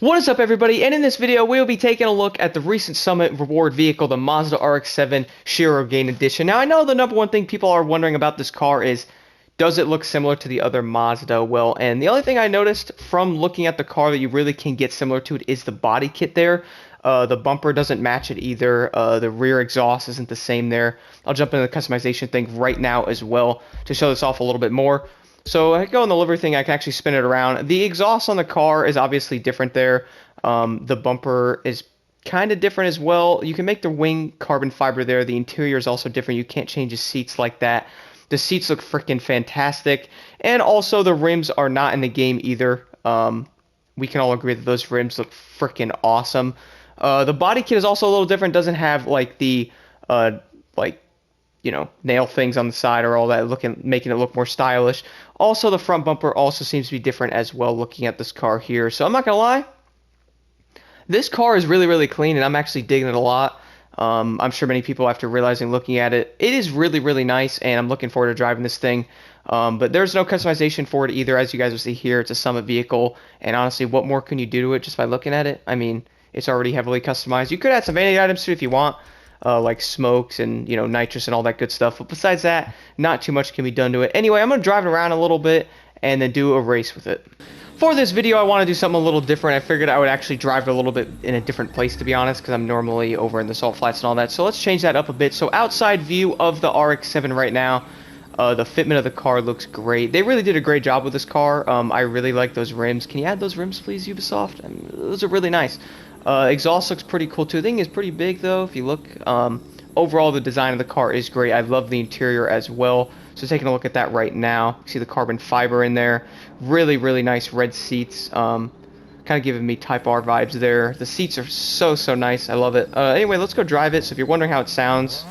What is up, everybody? And in this video, we'll be taking a look at the recent Summit reward vehicle, the Mazda Rx-7 Shirogane edition. Now, I know the number one thing people are wondering about this car is, does it look similar to the other Mazda? Well, and the only thing I noticed from looking at the car that you really can get similar to it is the body kit there. The bumper doesn't match it either. The rear exhaust isn't the same there. I'll jump into the customization thing right now as well to show this off a little bit more. So I go in the livery thing, I can actually spin it around. The exhaust on the car is obviously different there. The bumper is kind of different as well. You can make the wing carbon fiber there. The interior is also different. You can't change the seats like that. The seats look freaking fantastic. And also the rims are not in the game either. We can all agree that those rims look freaking awesome. The body kit is also a little different. Doesn't have like the nail things on the side or all that, making it look more stylish. Also, the front bumper also seems to be different as well, looking at this car here. So I'm not gonna lie, this car is really, really clean, and I'm actually digging it a lot. I'm sure many people, after looking at it, it is really, really nice, and I'm looking forward to driving this thing. But there's no customization for it either, as you guys will see here. It's a Summit vehicle, and honestly, what more can you do to it just by looking at it? I mean, it's already heavily customized. You could add some vanity items to it if you want. Like smokes and nitrous and all that good stuff, but besides that, not too much can be done to it. Anyway, I'm gonna drive it around a little bit and then do a race with it. For this video, I want to do something a little different. I figured I would actually drive it a little bit in a different place, to be honest, because I'm normally over in the salt flats and all that. So let's change that up a bit. So outside view of the RX-7 right now, the fitment of the car looks great. They really did a great job with this car. I really like those rims. Can you add those rims, please, Ubisoft? I mean, those are really nice. Exhaust looks pretty cool too. The thing is pretty big though, if you look. Overall, the design of the car is great. I love the interior as well. So taking a look at that right now, you see the carbon fiber in there. Really, really nice red seats. Kind of giving me Type R vibes there. The seats are so nice. I love it. Anyway, let's go drive it. So if you're wondering how it sounds,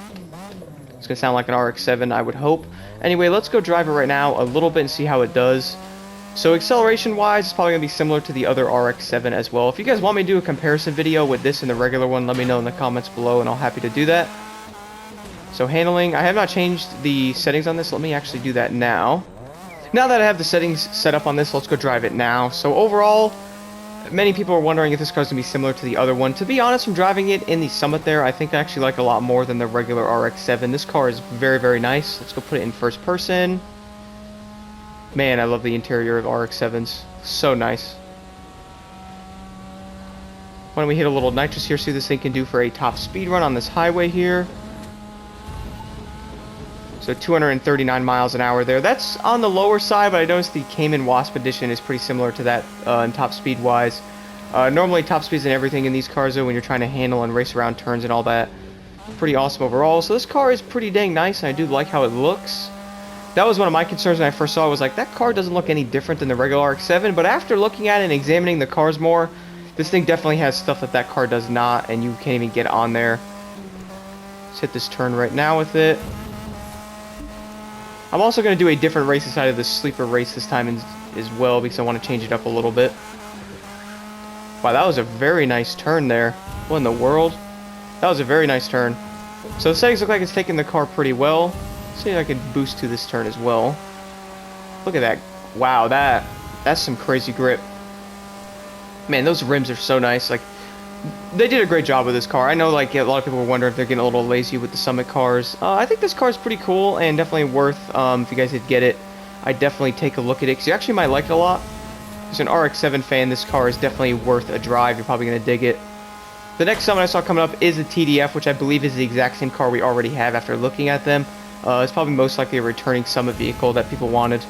it's gonna sound like an RX-7, I would hope. Anyway, let's go drive it right now a little bit and see how it does. So acceleration-wise, it's probably going to be similar to the other RX-7 as well. If you guys want me to do a comparison video with this and the regular one, let me know in the comments below, and I'll happy to do that. So handling, I have not changed the settings on this. Let me actually do that now. Now that I have the settings set up on this, let's go drive it now. So overall, many people are wondering if this car is going to be similar to the other one. To be honest, from driving it in the Summit there, I think I actually like a lot more than the regular RX-7. This car is very, very nice. Let's go put it in first person. Man, I love the interior of RX-7s. So nice. Why don't we hit a little nitrous here, see what this thing can do for a top speed run on this highway here. So 239 miles an hour there. That's on the lower side, but I noticed the Cayman Wasp edition is pretty similar to that in top speed wise. Normally top speeds and everything in these cars though, when you're trying to handle and race around turns and all that. Pretty awesome overall. So this car is pretty dang nice, and I do like how it looks. That was one of my concerns when I first saw it, was like, that car doesn't look any different than the regular RX-7, but after looking at it and examining the cars more, this thing definitely has stuff that car does not, and you can't even get on there. Let's hit this turn right now with it. I'm also going to do a different race inside of the sleeper race this time as well, because I want to change it up a little bit. Wow, that was a very nice turn there. What in the world? That was a very nice turn. So the settings look like it's taking the car pretty well. See if I can boost to this turn as well. Look at that. Wow, that's some crazy grip. Man, those rims are so nice. Like, they did a great job with this car. I know, like, a lot of people were wondering if they're getting a little lazy with the Summit cars. I think this car is pretty cool and definitely worth, if you guys did get it, I'd definitely take a look at it, because you actually might like it a lot. As an RX-7 fan, this car is definitely worth a drive. You're probably going to dig it. The next Summit I saw coming up is a TDF, which I believe is the exact same car we already have after looking at them. It's probably most likely a returning Summit vehicle that people wanted.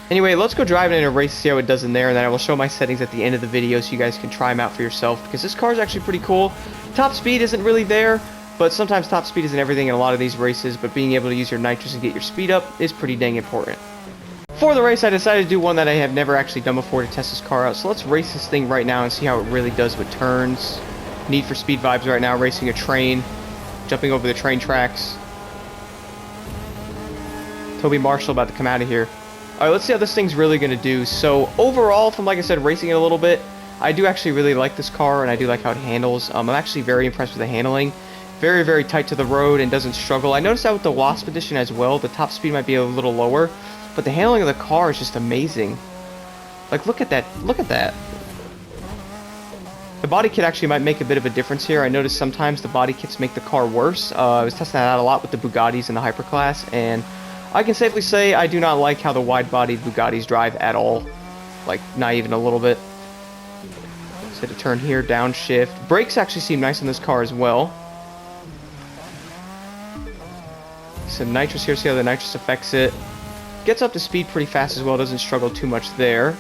Anyway, let's go drive it in a race, see how it does in there, and then I will show my settings at the end of the video so you guys can try them out for yourself, because this car is actually pretty cool. Top speed isn't really there, but sometimes top speed isn't everything in a lot of these races, but being able to use your nitrous and get your speed up is pretty dang important. For the race, I decided to do one that I have never actually done before to test this car out, so let's race this thing right now and see how it really does with turns. Need for Speed vibes right now, racing a train. Jumping over the train tracks. Toby Marshall about to come out of here. Alright, let's see how this thing's really going to do. So, overall, from, like I said, racing it a little bit, I do actually really like this car, and I do like how it handles. I'm actually very impressed with the handling. Very, very tight to the road and doesn't struggle. I noticed that with the Wasp edition as well. The top speed might be a little lower, but the handling of the car is just amazing. Like, look at that. Look at that. The body kit actually might make a bit of a difference here. I noticed sometimes the body kits make the car worse. I was testing that out a lot with the Bugattis and the Hyperclass, and I can safely say I do not like how the wide-bodied Bugattis drive at all. Like, not even a little bit. Let's hit a turn here, downshift. Brakes actually seem nice in this car as well. Some nitrous here, see how the nitrous affects it. Gets up to speed pretty fast as well, doesn't struggle too much there.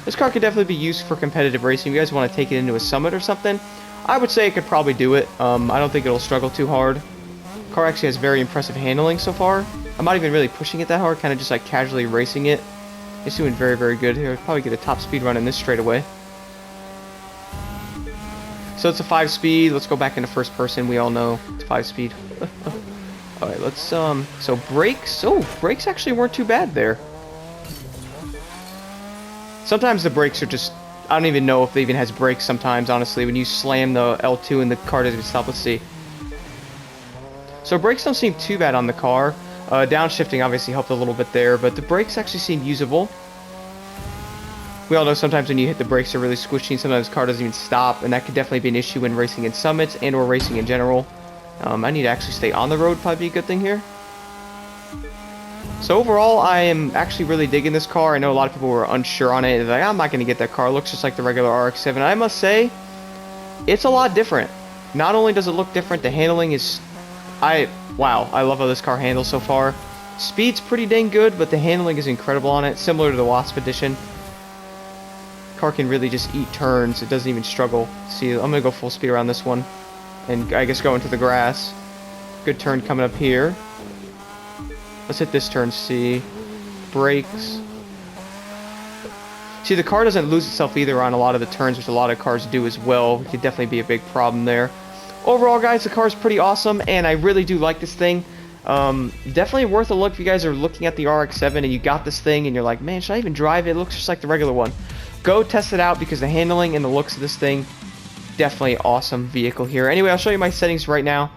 This car could definitely be used for competitive racing. If you guys want to take it into a summit or something, I would say it could probably do it. I don't think it'll struggle too hard. The car actually has very impressive handling so far. I'm not even really pushing it that hard, kind of just like casually racing it. It's doing very, very good here. I'll probably get a top speed run in this straightaway. So it's a 5-speed. Let's go back into first person. We all know it's 5-speed. Alright, let's, so brakes. Oh, brakes actually weren't too bad there. Sometimes the brakes are just, I don't even know if it even has brakes sometimes, honestly. When you slam the L2 and the car doesn't stop, let's see. So brakes don't seem too bad on the car. Downshifting obviously helped a little bit there, but the brakes actually seem usable. We all know sometimes when you hit the brakes they're really squishy, and sometimes the car doesn't even stop, and that could definitely be an issue when racing in summits and or racing in general. I need to actually stay on the road, probably be a good thing here. So overall, I am actually really digging this car. I know a lot of people were unsure on it. They're like, I'm not going to get that car. It looks just like the regular RX-7. I must say, it's a lot different. Not only does it look different, the handling is... Wow, I love how this car handles so far. Speed's pretty dang good, but the handling is incredible on it. Similar to the Wasp Edition. Car can really just eat turns. It doesn't even struggle. See, I'm going to go full speed around this one. And I guess go into the grass. Good turn coming up here. Let's hit this turn, see. Brakes. See, the car doesn't lose itself either on a lot of the turns, which a lot of cars do as well. It could definitely be a big problem there. Overall, guys, the car is pretty awesome, and I really do like this thing. Definitely worth a look if you guys are looking at the RX-7 and you got this thing and you're like, man, should I even drive it? It looks just like the regular one. Go test it out because the handling and the looks of this thing, definitely awesome vehicle here. Anyway, I'll show you my settings right now.